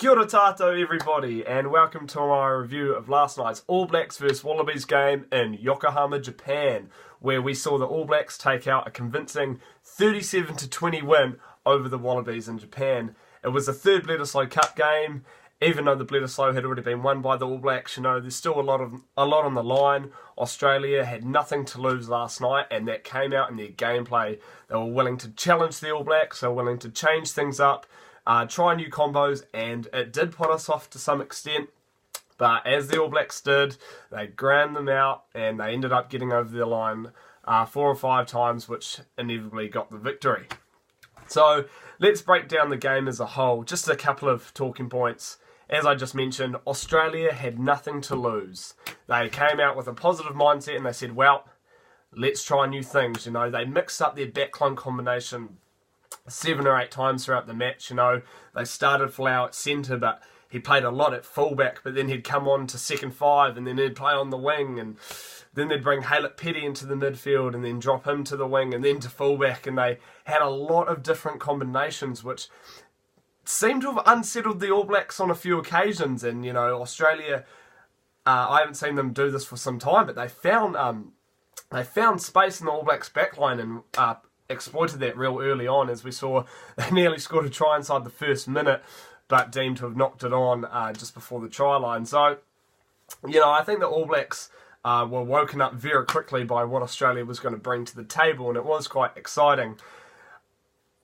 Kia ora tātou everybody, and welcome to my review of last night's All Blacks vs Wallabies game in Yokohama, Japan, where we saw the All Blacks take out a convincing 37-20 win over the Wallabies in Japan. It was the third Bledisloe Cup game. Even though the Bledisloe had already been won by the All Blacks, there's still a lot on the line. Australia had nothing to lose last night, and that came out in their gameplay. They were willing to challenge the All Blacks, they were willing to change things up, try new combos, and it did put us off to some extent. But as the All Blacks did, they ground them out, and they ended up getting over the line 4 or 5 times, which inevitably got the victory. So let's break down the game as a whole. Just a couple of talking points. As I just mentioned, Australia had nothing to lose. They came out with a positive mindset and they said, well, let's try new things. They mixed up their backline combination 7 or 8 times throughout the match. They started Folau at centre, but he played a lot at fullback, but then he'd come on to second 5 and then he'd play on the wing, and then they'd bring Haylett Petty into the midfield and then drop him to the wing and then to fullback, and they had a lot of different combinations which seemed to have unsettled the All Blacks on a few occasions. And Australia, I haven't seen them do this for some time, but they found space in the All Blacks backline and exploited that real early on. As we saw, they nearly scored a try inside the first minute, but deemed to have knocked it on just before the try line. So, I think the All Blacks were woken up very quickly by what Australia was going to bring to the table, and it was quite exciting.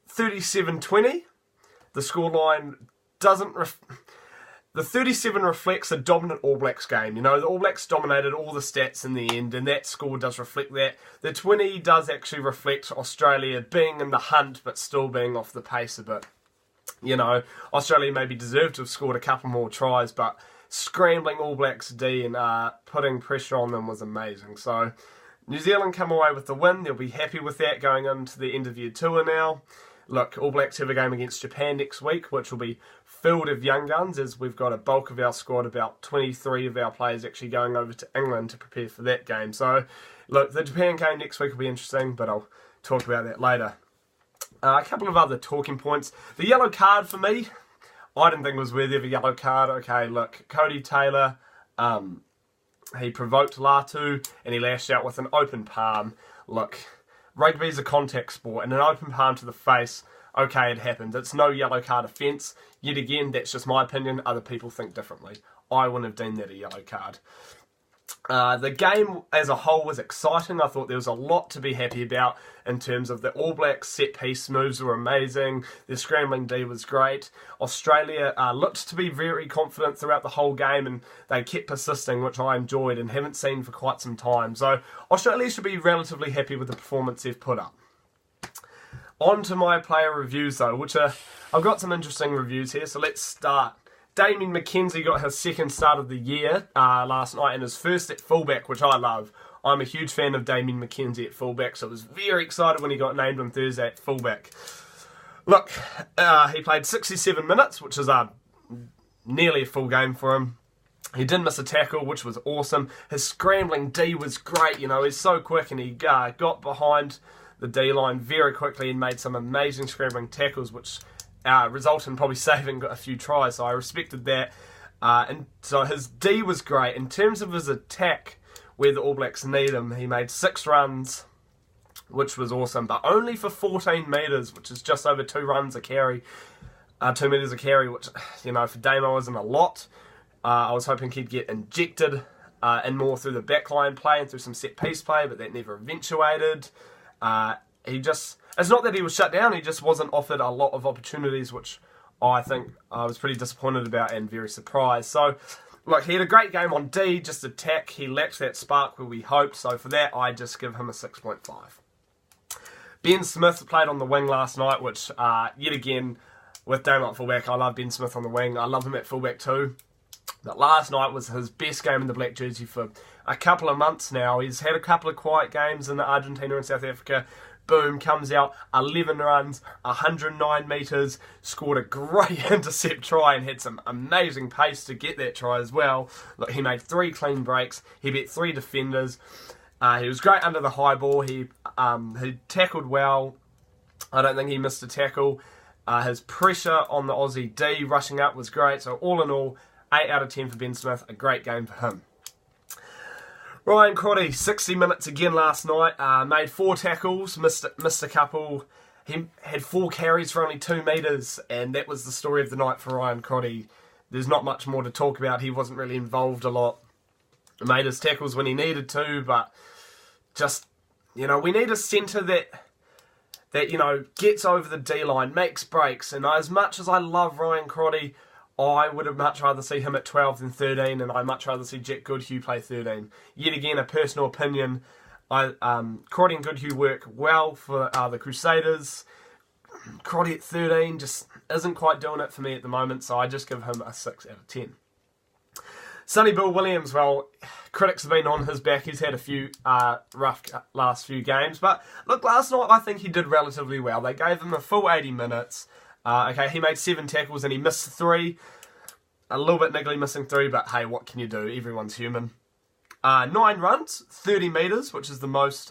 37-20. The scoreline doesn't... The 37 reflects a dominant All Blacks game. The All Blacks dominated all the stats in the end, and that score does reflect that. The 20 does actually reflect Australia being in the hunt, but still being off the pace a bit. Australia maybe deserved to have scored a couple more tries, but scrambling All Blacks D and putting pressure on them was amazing. So New Zealand come away with the win. They'll be happy with that going into the end of year tour now. Look, All Blacks have a game against Japan next week, which will be filled of young guns, as we've got a bulk of our squad, about 23 of our players actually going over to England to prepare for that game. So, look, the Japan game next week will be interesting, but I'll talk about that later. A couple of other talking points. The yellow card for me, I didn't think it was worthy of a yellow card. Okay, look, Cody Taylor, he provoked Latu and he lashed out with an open palm. Look, rugby is a contact sport, and an open palm to the face, okay, it happened. It's no yellow card offence. Yet again, that's just my opinion. Other people think differently. I wouldn't have deemed that a yellow card. The game as a whole was exciting. I thought there was a lot to be happy about in terms of the All Blacks set-piece moves were amazing. Their scrambling D was great. Australia looked to be very confident throughout the whole game, and they kept persisting, which I enjoyed and haven't seen for quite some time. So Australia should be relatively happy with the performance they've put up. On to my player reviews though, which I've got some interesting reviews here, so let's start. Damien McKenzie got his second start of the year last night, and his first at fullback, which I love. I'm a huge fan of Damien McKenzie at fullback, so I was very excited when he got named on Thursday at fullback. Look, he played 67 minutes, which is nearly a full game for him. He didn't miss a tackle, which was awesome. His scrambling D was great. He's so quick, and he got behind the D-line very quickly and made some amazing scrambling tackles, which resulted in probably saving a few tries, so I respected that. And so his D was great. In terms of his attack, where the All Blacks need him, he made 6 runs, which was awesome, but only for 14 metres, which is just over 2 runs a carry, 2 metres a carry, which, for Damo isn't a lot. I was hoping he'd get injected in more through the backline play and through some set-piece play, but that never eventuated. It's not that he was shut down, he just wasn't offered a lot of opportunities, which I think I was pretty disappointed about and very surprised. So, look, he had a great game on D, just attack. He lacked that spark where we hoped, so for that I just give him a 6.5. Ben Smith played on the wing last night, which, yet again, with Damo at fullback, I love Ben Smith on the wing. I love him at fullback too. But last night was his best game in the black jersey for a couple of months now. He's had a couple of quiet games in Argentina and South Africa. Boom, comes out, 11 runs, 109 metres, scored a great intercept try and had some amazing pace to get that try as well. Look, he made 3 clean breaks, he beat 3 defenders. He was great under the high ball, he tackled well. I don't think he missed a tackle. His pressure on the Aussie D rushing up was great. So all in all, 8 out of 10 for Ben Smith. A great game for him. Ryan Crotty, 60 minutes again last night. Made 4 tackles, missed a couple. He had 4 carries for only 2 metres, and that was the story of the night for Ryan Crotty. There's not much more to talk about. He wasn't really involved a lot. He made his tackles when he needed to, but just, we need a centre that gets over the D-line, makes breaks. And as much as I love Ryan Crotty, I would have much rather see him at 12 than 13, and I'd much rather see Jack Goodhue play 13. Yet again, a personal opinion. Crotty and Goodhue work well for the Crusaders. Crotty at 13 just isn't quite doing it for me at the moment, so I just give him a 6 out of 10. Sonny Bill Williams, well, critics have been on his back. He's had a few rough last few games. But look, last night I think he did relatively well. They gave him a full 80 minutes. He made 7 tackles and he missed 3. A little bit niggly missing 3, but hey, what can you do? Everyone's human. 9 runs, 30 metres, which is the most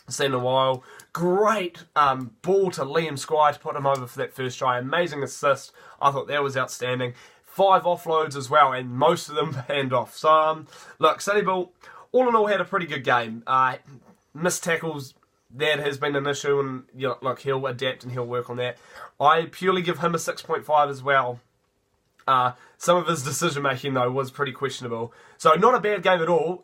seen in a while. Great ball to Liam Squire to put him over for that first try. Amazing assist. I thought that was outstanding. 5 offloads as well, and most of them hand off. So, look, Sonny Bill, all in all, had a pretty good game. Missed tackles, that has been an issue, and look, he'll adapt and he'll work on that. I purely give him a 6.5 as well. Some of his decision-making, though, was pretty questionable. So, not a bad game at all.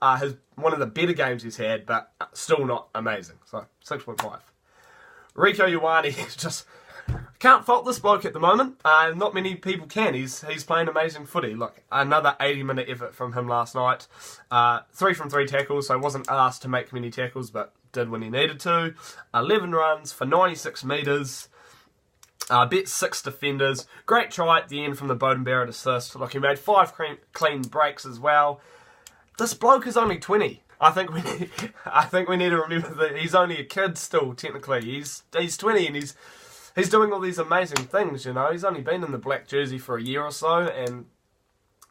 One of the better games he's had, but still not amazing. So, 6.5. Rieko Ioane, just can't fault this bloke at the moment. Not many people can. He's playing amazing footy. Look, another 80-minute effort from him last night. 3 from 3 tackles, so wasn't asked to make many tackles, but did when he needed to. 11 runs for 96 metres. Bet 6 defenders. Great try at the end from the Bowden Barrett assist. Look, he made 5 clean breaks as well. This bloke is only 20. I think we need to remember that he's only a kid still, technically. He's 20 and he's doing all these amazing things, He's only been in the black jersey for a year or so, and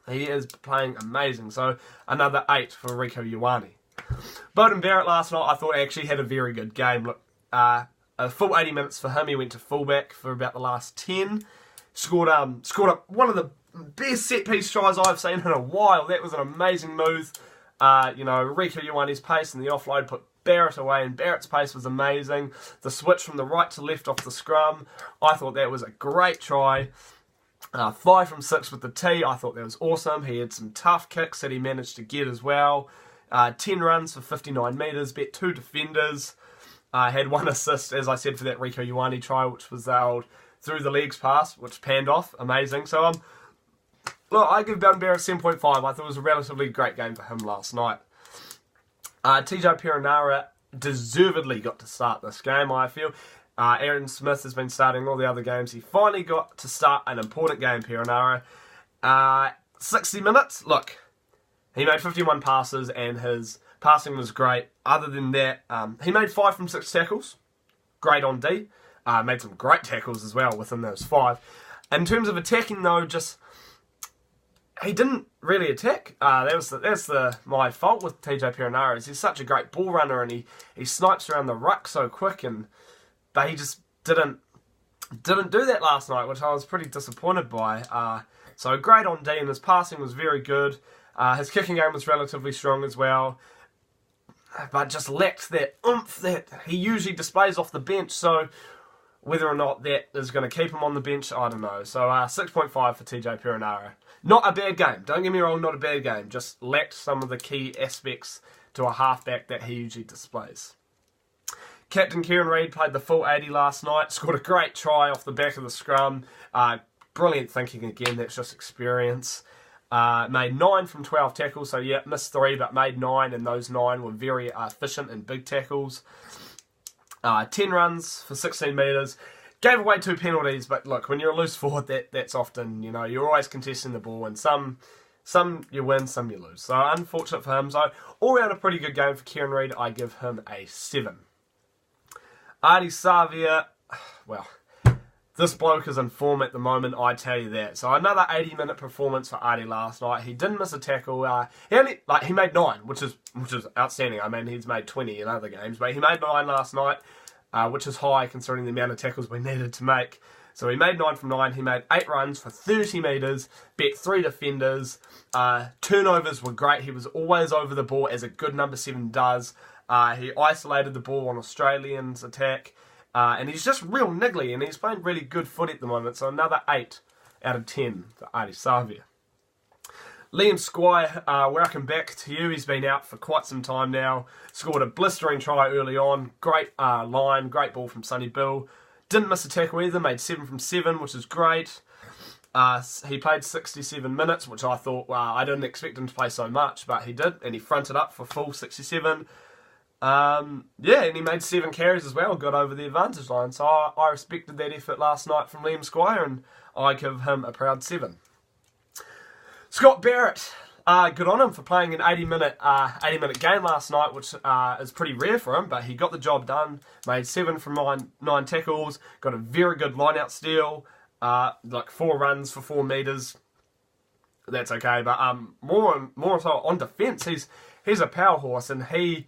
he is playing amazing. So, another 8 for Rieko Ioane. Bowden Barrett last night, I thought actually had a very good game. Look, a full 80 minutes for him. He went to fullback for about the last 10. Scored up one of the best set-piece tries I've seen in a while. That was an amazing move. Rieko Ioane's pace and the offload put Barrett away, and Barrett's pace was amazing. The switch from the right to left off the scrum, I thought that was a great try. 5 from 6 with the tee, I thought that was awesome. He had some tough kicks that he managed to get as well. 10 runs for 59 metres, bet 2 defenders. Had 1 assist, as I said, for that Rieko Ioane try, which was the old through the legs pass, which panned off. Amazing. So, look, I give Bowden Barrett 7.5. I thought it was a relatively great game for him last night. TJ Perenara deservedly got to start this game, I feel. Aaron Smith has been starting all the other games. He finally got to start an important game, Perenara. 60 minutes, look, he made 51 passes and his passing was great. Other than that, he made 5 from 6 tackles. Great on D. Made some great tackles as well within those 5. In terms of attacking, though, he didn't really attack. That's my fault with TJ Perenara. He's such a great ball runner and he snipes around the ruck so quick, but he just didn't do that last night, which I was pretty disappointed by. So great on D, and his passing was very good. His kicking game was relatively strong as well, but just lacked that oomph that he usually displays off the bench. So whether or not that is going to keep him on the bench, I don't know. So 6.5 for TJ Perenara. Not a bad game. Don't get me wrong, not a bad game. Just lacked some of the key aspects to a halfback that he usually displays. Captain Kieran Reid played the full 80 last night. Scored a great try off the back of the scrum. Brilliant thinking again. That's just experience. Made 9 from 12 tackles. So yeah, missed 3 but made 9. And those 9 were very efficient and big tackles. 10 runs for 16 metres. Gave away 2 penalties, but look, when you're a loose forward, that's often, you're always contesting the ball, and some you win, some you lose. So unfortunate for him. So all round a pretty good game for Kieran Reid. I give him a 7. Ardie Savea, well, this bloke is in form at the moment, I tell you that. So another 80-minute performance for Ardie last night. He didn't miss a tackle. He made 9, which is outstanding. I mean, he's made 20 in other games, but he made 9 last night. Which is high considering the amount of tackles we needed to make. So he made 9 from 9. He made 8 runs for 30 metres, beat 3 defenders. Turnovers were great. He was always over the ball, as a good number 7 does. He isolated the ball on Australians' attack. And he's just real niggly, and he's playing really good footy at the moment. So another 8 out of 10 for Adi Savia. Liam Squire, welcome back to you. He's been out for quite some time now. Scored a blistering try early on. Great line, great ball from Sonny Bill. Didn't miss a tackle either, made 7 from 7, which is great. He played 67 minutes, which I thought, I didn't expect him to play so much, but he did, and he fronted up for full 67. And he made 7 carries as well, got over the advantage line. So I respected that effort last night from Liam Squire, and I give him a proud 7. Scott Barrett, good on him for playing an 80-minute game last night, which is pretty rare for him, but he got the job done, made 7 from 9 tackles, got a very good line-out steal, like 4 runs for 4 metres. That's okay, but more so on defence, he's a power horse, and he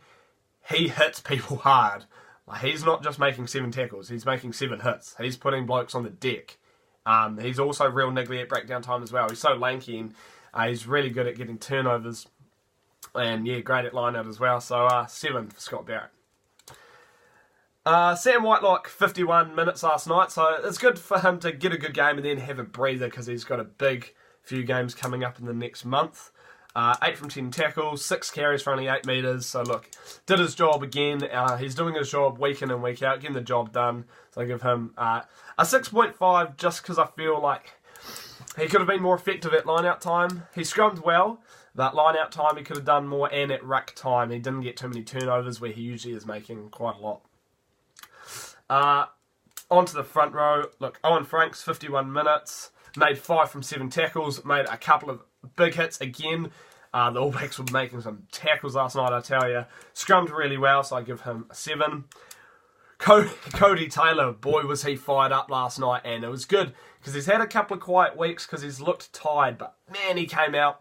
hits people hard. Like, he's not just making 7 tackles, he's making 7 hits. He's putting blokes on the deck. He's also real niggly at breakdown time as well. He's so lanky, and he's really good at getting turnovers. And yeah, great at line-out as well. So 7 for Scott Barrett. Sam Whitelock, 51 minutes last night. So it's good for him to get a good game and then have a breather, because he's got a big few games coming up in the next month. 8 from 10 tackles, 6 carries for only 8 metres. So look, did his job again. He's doing his job week in and week out, getting the job done. So I give him a 6.5, just because I feel like he could have been more effective at line-out time. He scrummed well, but line-out time he could have done more, and at ruck time he didn't get too many turnovers, where he usually is making quite a lot. Onto the front row. Look, Owen Franks, 51 minutes, made 5 from 7 tackles, made a couple of big hits again. The All Blacks were making some tackles last night, I tell you. Scrummed really well, so I give him a 7. Cody Taylor, boy was he fired up last night, and it was good because he's had a couple of quiet weeks because he's looked tired, but man, he came out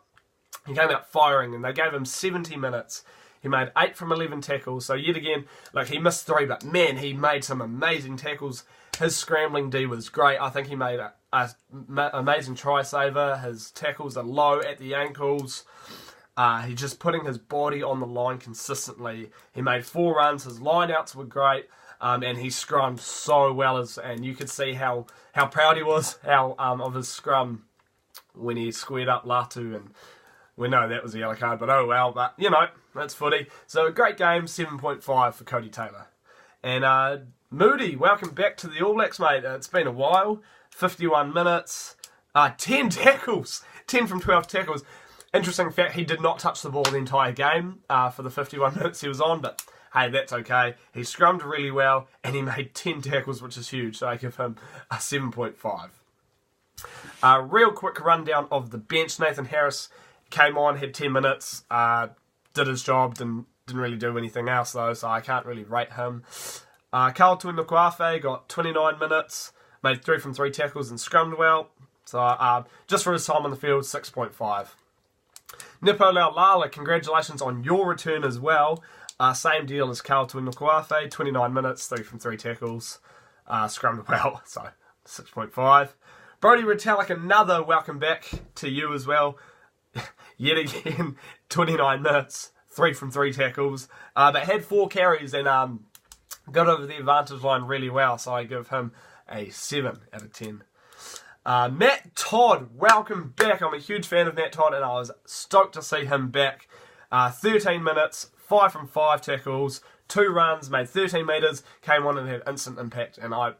firing, and they gave him 70 minutes. He made 8 from 11 tackles, so yet again, like, he missed 3, but man, he made some amazing tackles. His scrambling D was great. I think he made a amazing try saver. His tackles are low at the ankles. He's just putting his body on the line consistently. He made 4 runs. His line-outs were great. And he scrummed so well, and you could see how proud he was of his scrum when he squared up Latu, and we know that was a yellow card, but oh well, but you know, that's footy. So a great game, 7.5 for Cody Taylor. And Moody, welcome back to the All Blacks, mate. It's been a while. 51 minutes, 10 tackles, 10 from 12 tackles. Interesting fact, he did not touch the ball the entire game for the 51 minutes he was on, but hey, that's okay. He scrummed really well, and he made 10 tackles, which is huge, so I give him a 7.5. Real quick rundown of the bench. Nathan Harris came on, had 10 minutes, did his job, didn't really do anything else, though, so I can't really rate him. Carl Tuinukuafe got 29 minutes, made 3 from 3 tackles, and scrummed well, so just for his time on the field, 6.5. Nipo Laulala, congratulations on your return as well. Same deal as Carl Tuinukuafe, 29 minutes, 3 from 3 tackles, scrummed well, so 6.5. Brodie Retallick, another welcome back to you as well. Yet again, 29 minutes, 3 from 3 tackles, but had 4 carries and got over the advantage line really well, so I give him a 7 out of 10. Matt Todd, welcome back. I'm a huge fan of Matt Todd, and I was stoked to see him back. 13 minutes, 5 from 5 tackles, 2 runs, made 13 metres, came on and had instant impact. And I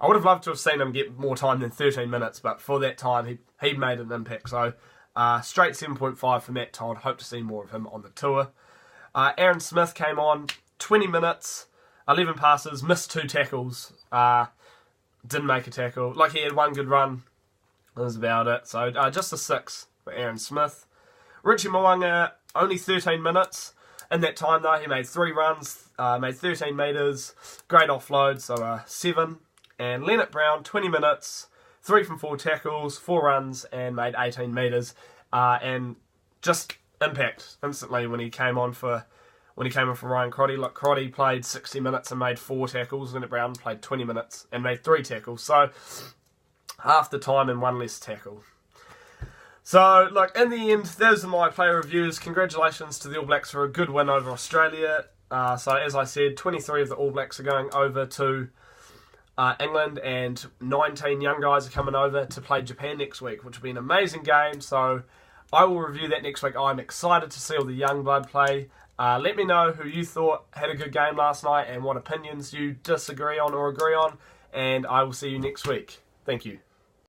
would have loved to have seen him get more time than 13 minutes, but for that time, he made an impact. So straight 7.5 for Matt Todd. Hope to see more of him on the tour. Aaron Smith came on, 20 minutes, 11 passes, missed 2 tackles, didn't make a tackle. Like, he had 1 good run. That was about it. So just a 6 for Aaron Smith. Richie Mo'unga, only 13 minutes. In that time, though, he made 3 runs, made 13 metres, great offload, so 7. And Leonard Brown, 20 minutes, 3 from 4 tackles, 4 runs, and made 18 metres. And just impact instantly when he came on for Ryan Crotty. Look, Crotty played 60 minutes and made 4 tackles. Leonard Brown played 20 minutes and made 3 tackles. So half the time and one less tackle. So, look, in the end, those are my player reviews. Congratulations to the All Blacks for a good win over Australia. So, as I said, 23 of the All Blacks are going over to England, and 19 young guys are coming over to play Japan next week, which will be an amazing game. So, I will review that next week. I'm excited to see all the young blood play. Let me know who you thought had a good game last night and what opinions you disagree on or agree on, and I will see you next week. Thank you.